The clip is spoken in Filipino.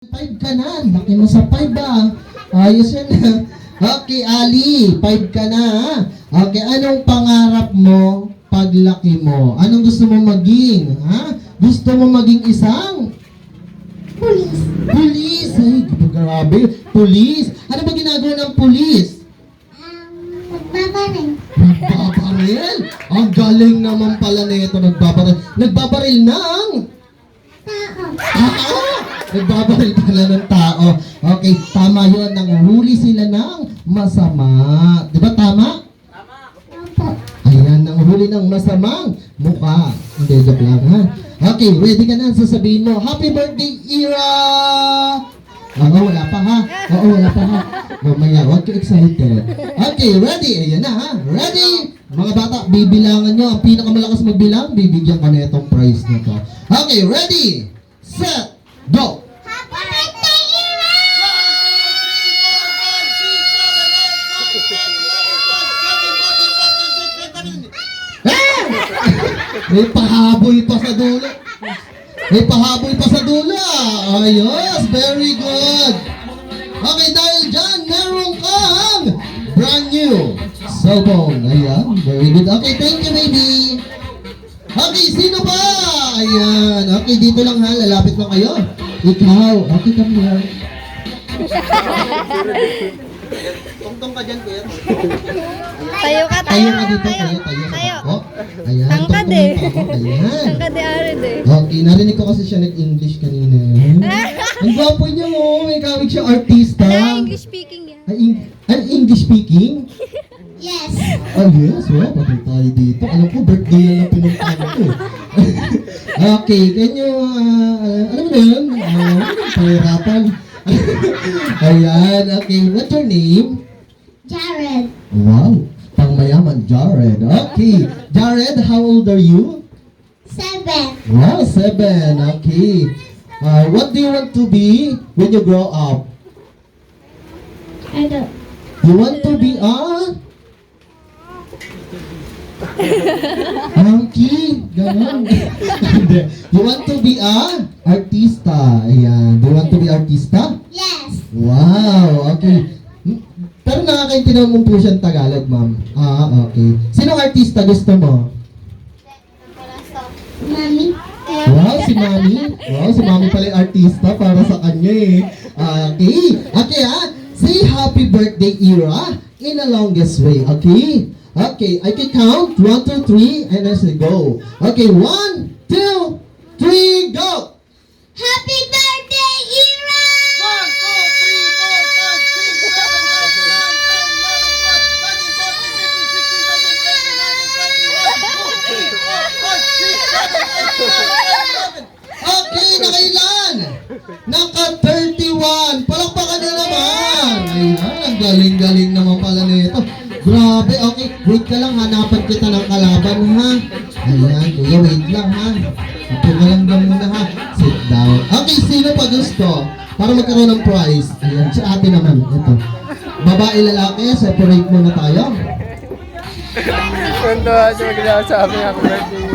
5 ka na. Laki mo sa 5 ba? Ayos yan. Okay, Ali. 5 ka na. Okay, anong pangarap mo paglaki mo? Anong gusto mo maging? Ha? Gusto mo maging isang? Pulis. Pulis. Ay, grabe. Pulis. Ano ba ginagawa ng pulis? Magbabaril. Nagbabaril? Ang galing naman pala nito. Nagbabaril. Nagbabaril ng? Tao. Nagbabaril pala ng tao. Okay, tama yun. Nanghuli sila ng masama. Di ba tama? Opo. Ayan, nanghuli ng masamang mukha. Hindi, joke lang ha. Okay, ready ka na? Sasabihin mo, Happy Birthday, Ira! Oo, wala pa ha. Oo, wala pa ha. Mamaya, huwag ka excited. Okay, ready? Ayan na ha. Ready? Mga bata, bibilangan nyo. Ang pinakamalakas magbilang, bibigyan ka na itong prize na to. Okay, ready? Set! Go! Happy birthday, Ira! May pahaboy pa sa dulo. May pahaboy pa sa dulo. Ayos, very good. Okay, dahil dyan, meron kang brand new cellphone. Ayan, very good. Okay, thank you, baby. Okay, sino pa? Ayan. Okay, dito lang ha. Lalapit lang kayo. Ikaw. Okay, come here. Tungtong ka dyan, kuya. Tayo ka, Tayo ka dito, tayo. Tayo. Ako. Ayan, Tangkad tungtong eh. pa ako. Ayan. Tangkad ni Arid eh. Okay, narinig ko kasi siya nag-English kanina. Ang gwapo niya mo. May kawig siya artista. English speaking yan. Ay, English speaking? Yes. Oh, yes. Wow, pati tayo dito. Alam ko, birthday yan ang pinuntahan ko. Okay, can you, alam mo na yun? Pahirapan. Ayan, okay. What's your name? Jared. Wow, pangmayaman, Jared. Okay. Jared, how old are you? 7. Wow, 7. Okay. What do you want to be when you grow up? I don't. You want to be a? Monkey? Ganon. Hindi. You want to be a? Artista. Ayan. Do you want to be artista? Yes. Wow, okay. Pero nakakaintindihan mo po siyang Tagalog, ma'am. Okay. Sinong artista gusto mo? Mommy. Wow, si Mami. Wow, si Mami pala yung artista para sa kanya eh. Okay. Okay Say happy birthday, Ira, in the longest way. Okay? Okay, I can count. 1, 2, 3, and I say go. Okay, 1, 2, 3, go! Happy birthday, Ira! 1, 2, 3, 4, 5, 6, 7, 8, 9, 10, 11, 12, 13, 14, 15, 16, 17, 18, 19, 20, 21. Okay, nakailan? Naka-31. Palakpakan na naman. Ayan, ang galing-galing naman pala nito. Grabe, okay. Wait ka lang, hanapan kita ng kalaban, ha? Ayan, kuya, wait lang, ha? Ito ka lang muna, ha? Sit down. Okay, sino pa gusto? Para magkaroon ng prize. Ayan, si ate naman. Ito. Babae, lalaki, separate muna tayo. Kung doon siya magsasabi, happy birthday.